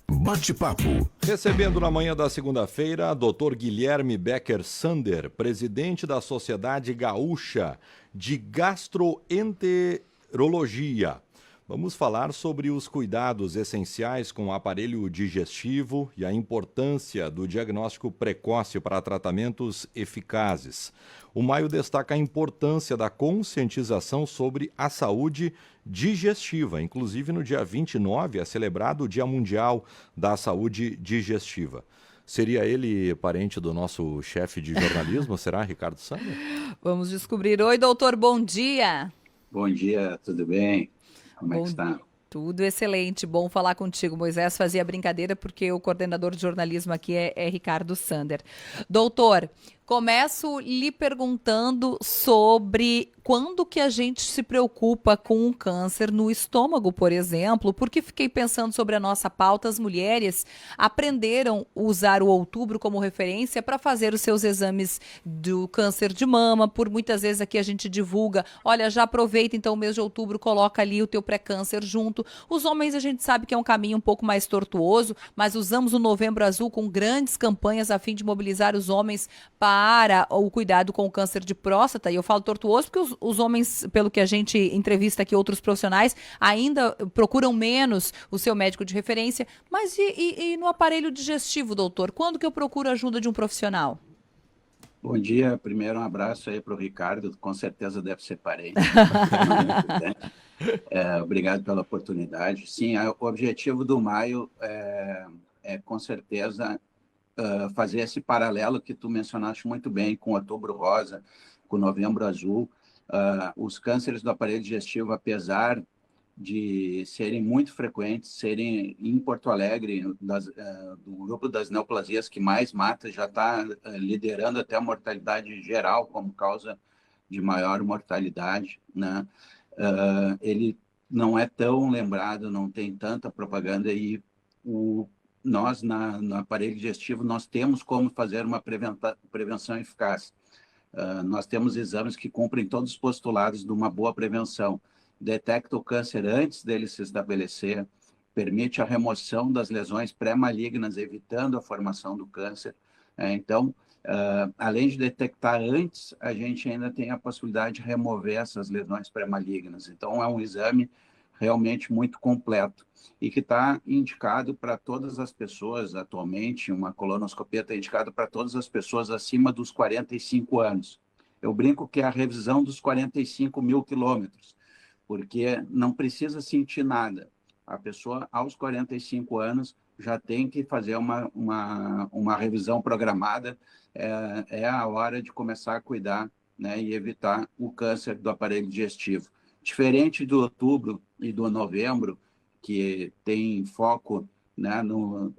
Bate-papo. Recebendo na manhã da segunda-feira, Dr. Guilherme Becker Sander, presidente da Sociedade Gaúcha de Gastroenterologia. Vamos falar sobre os cuidados essenciais com o aparelho digestivo e a importância do diagnóstico precoce para tratamentos eficazes. O maio destaca a importância da conscientização sobre a saúde digestiva. Inclusive, no dia 29 é celebrado o Dia Mundial da Saúde Digestiva. Seria ele parente do nosso chefe de jornalismo, será, Ricardo Sander? Vamos descobrir. Oi, doutor, bom dia. Bom dia, tudo bem? Como é que está? Tudo excelente, bom falar contigo. Moisés fazia brincadeira porque o coordenador de jornalismo aqui é Ricardo Sander. Doutor, começo lhe perguntando sobre quando que a gente se preocupa com um câncer no estômago, por exemplo, porque fiquei pensando sobre a nossa pauta. As mulheres aprenderam a usar o outubro como referência para fazer os seus exames do câncer de mama. Por muitas vezes aqui a gente divulga, olha, já aproveita então o mês de outubro, coloca ali o teu pré-câncer junto. Os homens a gente sabe que é um caminho um pouco mais tortuoso, mas usamos o Novembro Azul com grandes campanhas a fim de mobilizar os homens para o cuidado com o câncer de próstata. E eu falo tortuoso porque os homens, pelo que a gente entrevista aqui, outros profissionais, ainda procuram menos o seu médico de referência. Mas e no aparelho digestivo, doutor? Quando que eu procuro a ajuda de um profissional? Bom dia, primeiro um abraço aí para o Ricardo, com certeza deve ser parente. Obrigado pela oportunidade. Sim, o objetivo do maio é com certeza fazer esse paralelo que tu mencionaste muito bem com o Outubro Rosa, com o Novembro Azul. Os cânceres do aparelho digestivo, apesar de serem muito frequentes, serem em Porto Alegre, do grupo das neoplasias que mais mata, já está liderando até a mortalidade geral como causa de maior mortalidade, né? Ele não é tão lembrado, não tem tanta propaganda e nós, no aparelho digestivo, nós temos como fazer uma prevenção eficaz. Nós temos exames que cumprem todos os postulados de uma boa prevenção. Detecta o câncer antes dele se estabelecer, permite a remoção das lesões pré-malignas, evitando a formação do câncer. Então, além de detectar antes, a gente ainda tem a possibilidade de remover essas lesões pré-malignas. Então, é um exame realmente muito completo e que está indicado para todas as pessoas atualmente. Uma colonoscopia está indicada para todas as pessoas acima dos 45 anos. Eu brinco que é a revisão dos 45 mil quilômetros, porque não precisa sentir nada. A pessoa, aos 45 anos, já tem que fazer uma revisão programada. É a hora de começar a cuidar, né, e evitar o câncer do aparelho digestivo. Diferente do outubro e do novembro, que tem foco, né,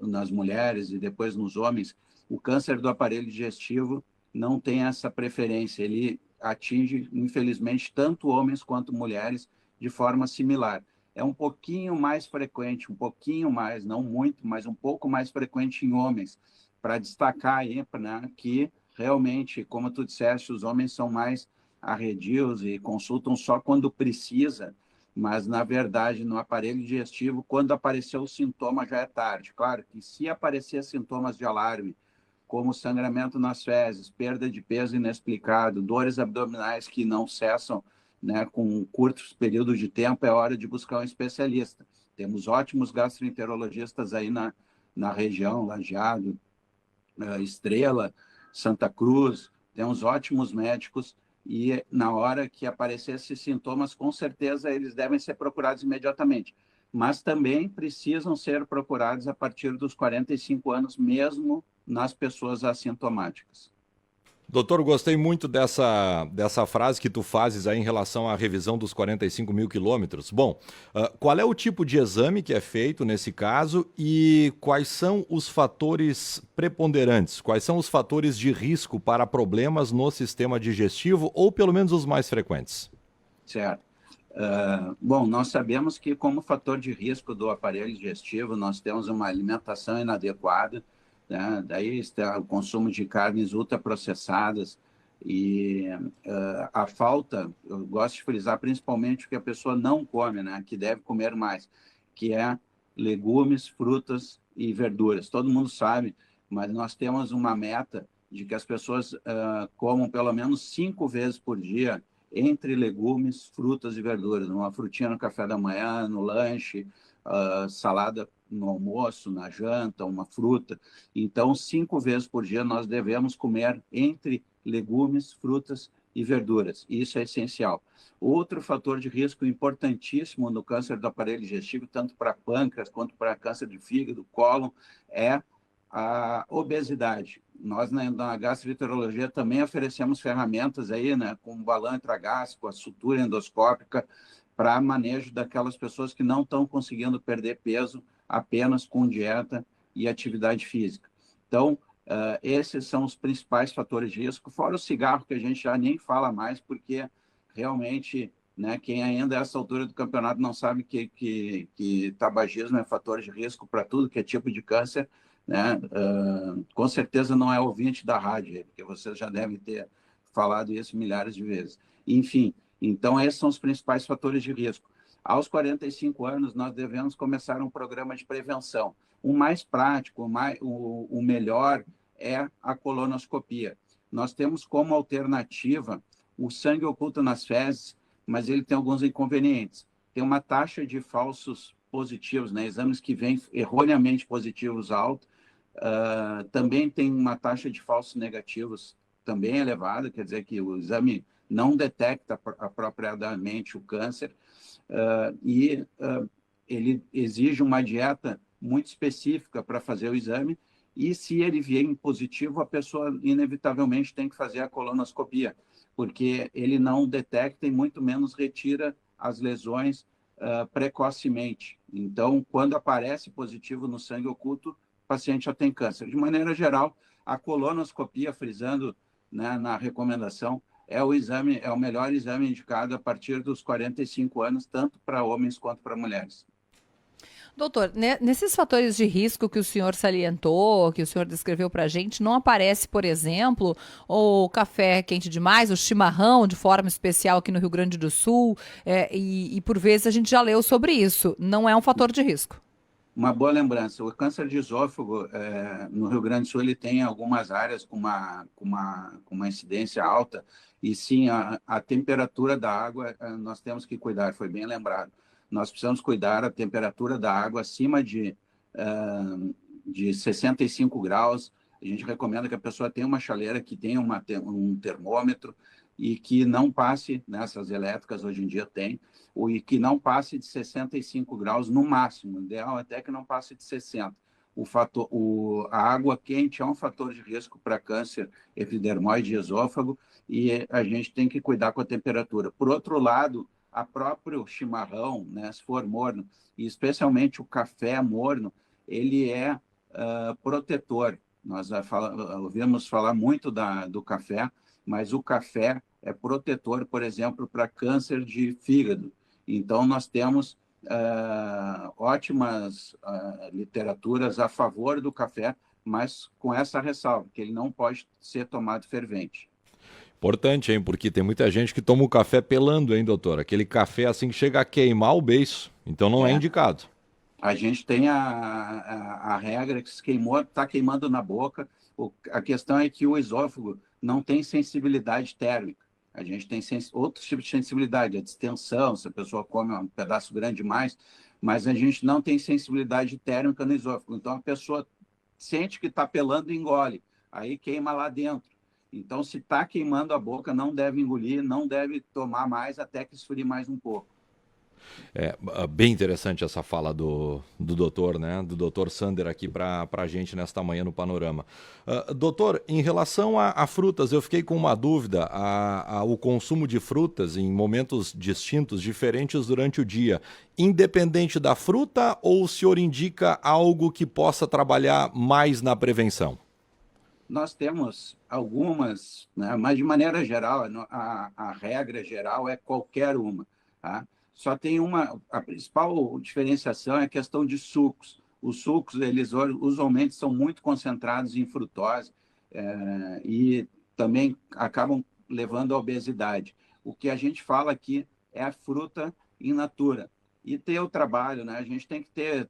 nas mulheres e depois nos homens, o câncer do aparelho digestivo não tem essa preferência. Ele atinge, infelizmente, tanto homens quanto mulheres de forma similar. É um pouquinho mais frequente, um pouquinho mais, não muito, mas um pouco mais frequente em homens, para destacar aí, né, que realmente, como tu disseste, os homens são mais arredios e consultam só quando precisa, mas, na verdade, no aparelho digestivo, quando apareceu o sintoma, já é tarde. Claro que se aparecer sintomas de alarme, como sangramento nas fezes, perda de peso inexplicado, dores abdominais que não cessam, né, com curtos períodos de tempo, é hora de buscar um especialista. Temos ótimos gastroenterologistas aí na região, Lajeado, Estrela, Santa Cruz, temos ótimos médicos e na hora que aparecer esses sintomas, com certeza eles devem ser procurados imediatamente, mas também precisam ser procurados a partir dos 45 anos, mesmo nas pessoas assintomáticas. Doutor, gostei muito dessa frase que tu fazes aí em relação à revisão dos 45 mil quilômetros. Bom, qual é o tipo de exame que é feito nesse caso e quais são os fatores preponderantes? Quais são os fatores de risco para problemas no sistema digestivo ou pelo menos os mais frequentes? Certo. Bom, nós sabemos que como fator de risco do aparelho digestivo, nós temos uma alimentação inadequada, né? Daí está o consumo de carnes ultraprocessadas e a falta, eu gosto de frisar principalmente o que a pessoa não come, né? Que deve comer mais, que é legumes, frutas e verduras. Todo mundo sabe, mas nós temos uma meta de que as pessoas comam pelo menos 5 vezes por dia entre legumes, frutas e verduras. Uma frutinha no café da manhã, no lanche, salada no almoço, na janta, uma fruta. Então, 5 vezes por dia nós devemos comer entre legumes, frutas e verduras. Isso é essencial. Outro fator de risco importantíssimo no câncer do aparelho digestivo, tanto para pâncreas quanto para câncer de fígado, cólon, é a obesidade. Nós, na gastroenterologia, também oferecemos ferramentas aí, né, como balão intragástrico, a sutura endoscópica, para manejo daquelas pessoas que não estão conseguindo perder peso apenas com dieta e atividade física. Então, esses são os principais fatores de risco, fora o cigarro, que a gente já nem fala mais, porque realmente, né, quem ainda a essa altura do campeonato não sabe que tabagismo é fator de risco para tudo que é tipo de câncer, né? Com certeza não é ouvinte da rádio, porque vocês já devem ter falado isso milhares de vezes. Enfim, então esses são os principais fatores de risco. Aos 45 anos, nós devemos começar um programa de prevenção. O mais prático, o melhor é a colonoscopia. Nós temos como alternativa o sangue oculto nas fezes, mas ele tem alguns inconvenientes. Tem uma taxa de falsos positivos, né? Exames que vêm erroneamente positivos alta. Também tem uma taxa de falsos negativos também elevada, quer dizer que o exame não detecta apropriadamente o câncer, ele exige uma dieta muito específica para fazer o exame, e se ele vier positivo, a pessoa inevitavelmente tem que fazer a colonoscopia, porque ele não detecta e muito menos retira as lesões precocemente. Então, quando aparece positivo no sangue oculto, o paciente já tem câncer. De maneira geral, a colonoscopia, frisando, né, na recomendação, é o melhor exame indicado a partir dos 45 anos, tanto para homens quanto para mulheres. Doutor, nesses fatores de risco que o senhor salientou, que o senhor descreveu para a gente, não aparece, por exemplo, o café quente demais, o chimarrão de forma especial aqui no Rio Grande do Sul, e por vezes a gente já leu sobre isso. Não é um fator de risco. Uma boa lembrança. O câncer de esôfago, no Rio Grande do Sul, ele tem algumas áreas com uma incidência alta, e sim, a temperatura da água nós temos que cuidar, foi bem lembrado. Nós precisamos cuidar da temperatura da água acima de 65 graus. A gente recomenda que a pessoa tenha uma chaleira que tenha um termômetro e que não passe, nessas elétricas hoje em dia tem, e que não passe de 65 graus no máximo. O ideal até que não passe de 60. A água quente é um fator de risco para câncer epidermoide e esôfago, e a gente tem que cuidar com a temperatura. Por outro lado, a próprio chimarrão, né, se for morno, e especialmente o café morno, ele é protetor. Nós ouvimos falar muito do café, mas o café é protetor, por exemplo, para câncer de fígado. Então, nós temos ótimas literaturas a favor do café, mas com essa ressalva, que ele não pode ser tomado fervente. Importante, hein? Porque tem muita gente que toma o café pelando, hein, doutor? Aquele café assim que chega a queimar o beiço. Então não é indicado. A gente tem a regra que se queimou, está queimando na boca. A questão é que o esôfago não tem sensibilidade térmica. A gente tem outros tipos de sensibilidade, a distensão, se a pessoa come um pedaço grande demais, mas a gente não tem sensibilidade térmica no esôfago. Então a pessoa sente que está pelando e engole, aí queima lá dentro. Então, se está queimando a boca, não deve engolir, não deve tomar mais até que esfrie mais um pouco. É bem interessante essa fala do doutor, né? Do doutor Sander aqui para a gente nesta manhã no Panorama. Doutor, em relação a frutas, eu fiquei com uma dúvida. O consumo de frutas em momentos distintos, diferentes durante o dia, independente da fruta, ou o senhor indica algo que possa trabalhar mais na prevenção? Nós temos algumas, né, mas de maneira geral, a regra geral é qualquer uma. Tá? Só tem a principal diferenciação é a questão de sucos. Os sucos, eles usualmente são muito concentrados em frutose e também acabam levando à obesidade. O que a gente fala aqui é a fruta in natura. E ter o trabalho, né? A gente tem que ter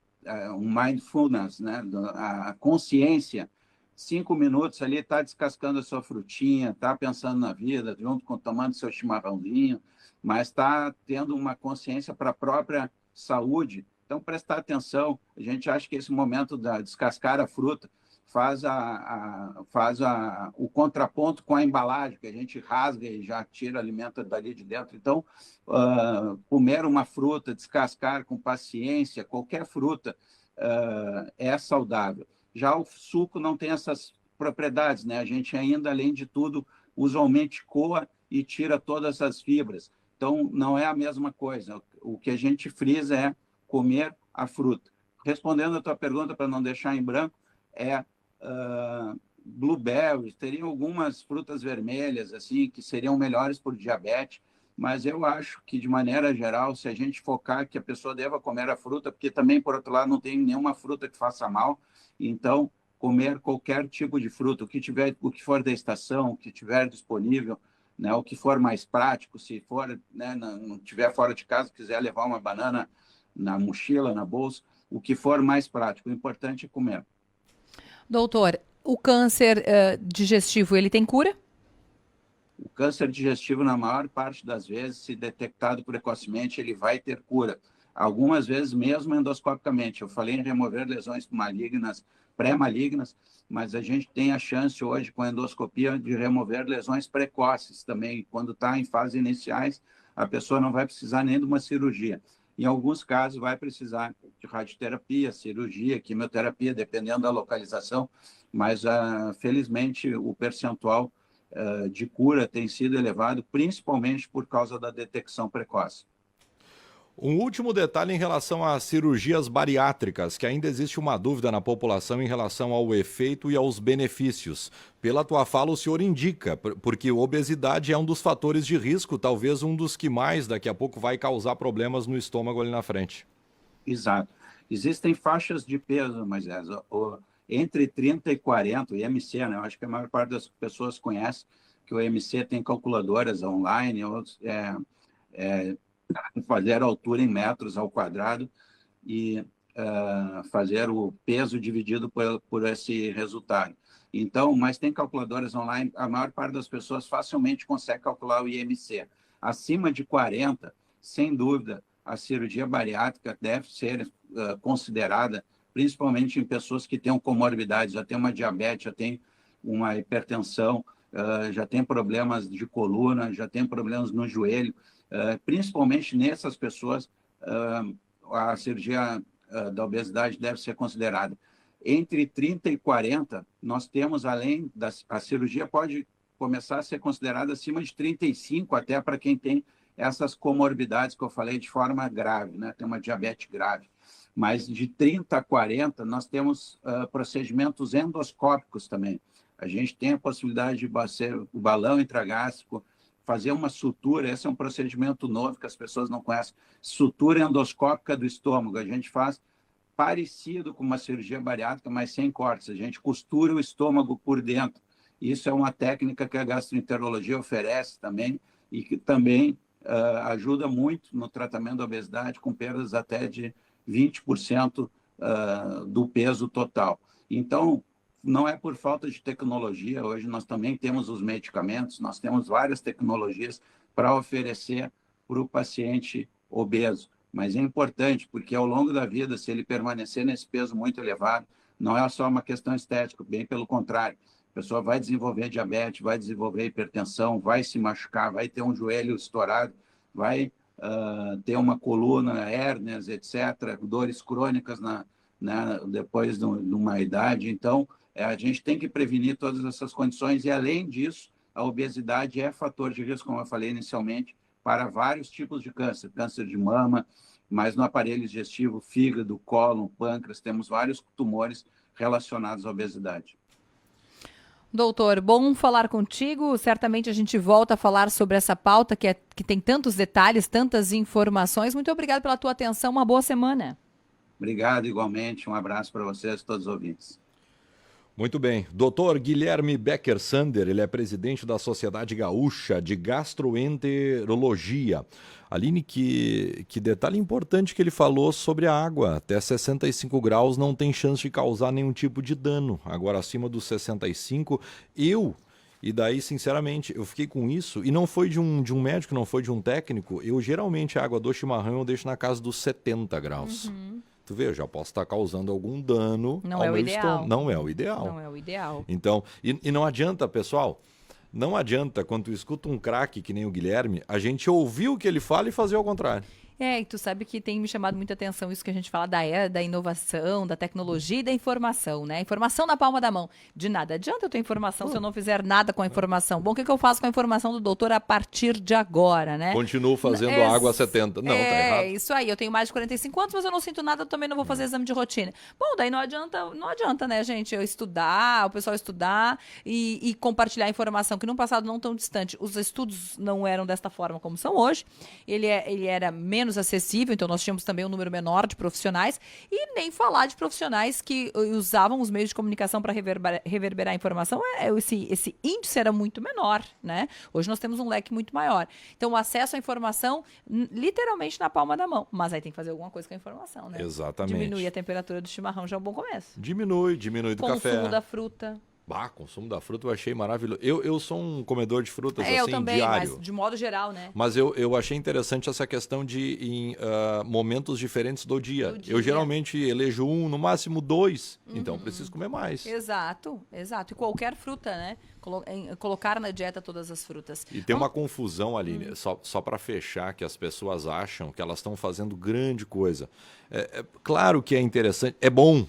um mindfulness, né? A consciência, 5 minutos ali, está descascando a sua frutinha, está pensando na vida, junto com tomando seu chimarrãozinho, mas está tendo uma consciência para a própria saúde. Então, prestar atenção. A gente acha que esse momento da descascar a fruta faz o contraponto com a embalagem, que a gente rasga e já tira alimento dali de dentro. Então, comer uma fruta, descascar com paciência, qualquer fruta é saudável. Já o suco não tem essas propriedades, né? A gente ainda, além de tudo, usualmente coa e tira todas as fibras. Então, não é a mesma coisa. O que a gente frisa é comer a fruta. Respondendo a tua pergunta, para não deixar em branco, blueberries, teriam algumas frutas vermelhas assim que seriam melhores por diabetes, mas eu acho que, de maneira geral, se a gente focar que a pessoa deva comer a fruta, porque também, por outro lado, não tem nenhuma fruta que faça mal, então, comer qualquer tipo de fruta, o que for da estação, o que tiver disponível, né, o que for mais prático, se for, né, não tiver fora de casa, quiser levar uma banana na mochila, na bolsa, o que for mais prático, o importante é comer. Doutor, o câncer digestivo, ele tem cura? O câncer digestivo, na maior parte das vezes, se detectado precocemente, ele vai ter cura. Algumas vezes mesmo endoscopicamente. Eu falei em remover lesões malignas, pré-malignas, mas a gente tem a chance hoje, com a endoscopia, de remover lesões precoces também. Quando está em fases iniciais, a pessoa não vai precisar nem de uma cirurgia. Em alguns casos, vai precisar de radioterapia, cirurgia, quimioterapia, dependendo da localização, mas, felizmente, o percentual de cura tem sido elevado, principalmente por causa da detecção precoce. Um último detalhe em relação às cirurgias bariátricas, que ainda existe uma dúvida na população em relação ao efeito e aos benefícios. Pela tua fala, o senhor indica, porque obesidade é um dos fatores de risco, talvez um dos que mais daqui a pouco vai causar problemas no estômago ali na frente. Exato. Existem faixas de peso, Moisés, entre 30 e 40, o IMC, né? Eu acho que a maior parte das pessoas conhece que o IMC tem calculadoras online, fazer a altura em metros ao quadrado e fazer o peso dividido por esse resultado. Então, mas tem calculadoras online, a maior parte das pessoas facilmente consegue calcular o IMC. Acima de 40, sem dúvida, a cirurgia bariátrica deve ser considerada, principalmente em pessoas que têm comorbidades, já tem uma diabetes, já tem uma hipertensão, já tem problemas de coluna, já tem problemas no joelho. Principalmente nessas pessoas, a cirurgia da obesidade deve ser considerada. Entre 30 e 40, nós temos, além a cirurgia pode começar a ser considerada acima de 35, até para quem tem essas comorbidades que eu falei de forma grave, né? Tem uma diabetes grave. Mas de 30 a 40, nós temos procedimentos endoscópicos também. A gente tem a possibilidade de fazer o balão intragástrico, fazer uma sutura, esse é um procedimento novo que as pessoas não conhecem, sutura endoscópica do estômago. A gente faz parecido com uma cirurgia bariátrica, mas sem cortes. A gente costura o estômago por dentro. Isso é uma técnica que a gastroenterologia oferece também e que também ajuda muito no tratamento da obesidade, com perdas até de 20% do peso total. Então, não é por falta de tecnologia. Hoje nós também temos os medicamentos, nós temos várias tecnologias para oferecer para o paciente obeso. Mas é importante, porque ao longo da vida, se ele permanecer nesse peso muito elevado, não é só uma questão estética, bem pelo contrário. A pessoa vai desenvolver diabetes, vai desenvolver hipertensão, vai se machucar, vai ter um joelho estourado, vai ter uma coluna, hérnias, etc., dores crônicas depois de uma idade. Então, a gente tem que prevenir todas essas condições e, além disso, a obesidade é fator de risco, como eu falei inicialmente, para vários tipos de câncer, câncer de mama, mas no aparelho digestivo, fígado, cólon, pâncreas, temos vários tumores relacionados à obesidade. Doutor, bom falar contigo. Certamente a gente volta a falar sobre essa pauta que tem tantos detalhes, tantas informações. Muito obrigado pela tua atenção. Uma boa semana. Obrigado, igualmente. Um abraço para vocês, todos os ouvintes. Muito bem. Dr. Guilherme Becker Sander, ele é presidente da Sociedade Gaúcha de Gastroenterologia. Aline, que detalhe importante que ele falou sobre a água. Até 65 graus não tem chance de causar nenhum tipo de dano. Agora, acima dos 65, e daí, sinceramente, eu fiquei com isso, e não foi de um médico, não foi de um técnico. Eu, geralmente, a água do chimarrão eu deixo na casa dos 70 graus. Tu vê, eu já posso estar causando algum dano Não ao é o meu ideal. estômago. Não é o ideal. Não é o ideal. Então, e não adianta, pessoal, não adianta, quando tu escuta um craque que nem o Guilherme, a gente ouvir o que ele fala e fazer ao contrário. E tu sabe que tem me chamado muita atenção isso que a gente fala da era da inovação, da tecnologia e da informação, né? Informação na palma da mão. De nada adianta eu ter informação se eu não fizer nada com a informação. Bom, o que eu faço com a informação do doutor a partir de agora, né? Continuo fazendo a água a 70. Não, tá errado. É, isso aí. Eu tenho mais de 45 anos, mas eu não sinto nada, eu também não vou fazer exame de rotina. Bom, daí não adianta, né, gente? Eu estudar, o pessoal estudar e compartilhar informação que num passado não tão distante, os estudos não eram desta forma como são hoje. Ele era menos acessível, então nós tínhamos também um número menor de profissionais e nem falar de profissionais que usavam os meios de comunicação para reverberar a informação. Esse índice era muito menor, né? Hoje nós temos um leque muito maior. Então o acesso à informação literalmente na palma da mão, mas aí tem que fazer alguma coisa com a informação, né? Exatamente. Diminuir a temperatura do chimarrão já é um bom começo. Diminui do café. Consumo da fruta. Consumo da fruta eu achei maravilhoso. Eu sou um comedor de frutas assim, eu também, diário. mas de modo geral, né? Mas eu achei interessante essa questão de em momentos diferentes do dia. Eu geralmente elejo no máximo 2, então preciso comer mais. Exato. E qualquer fruta, né? Colocar na dieta todas as frutas. E tem uma confusão ali, só para fechar, que as pessoas acham que elas estão fazendo grande coisa. Claro que é interessante, é bom,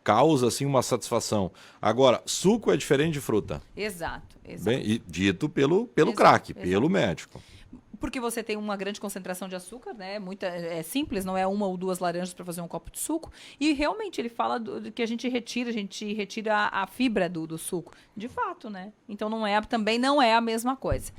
causa assim uma satisfação. Agora, suco é diferente de fruta. Exato. Bem, e dito pelo craque, pelo médico. Porque você tem uma grande concentração de açúcar, né? É simples, não é 1 ou 2 laranjas para fazer um copo de suco. E realmente ele fala que a gente retira a fibra do suco. De fato, né? Então também não é a mesma coisa.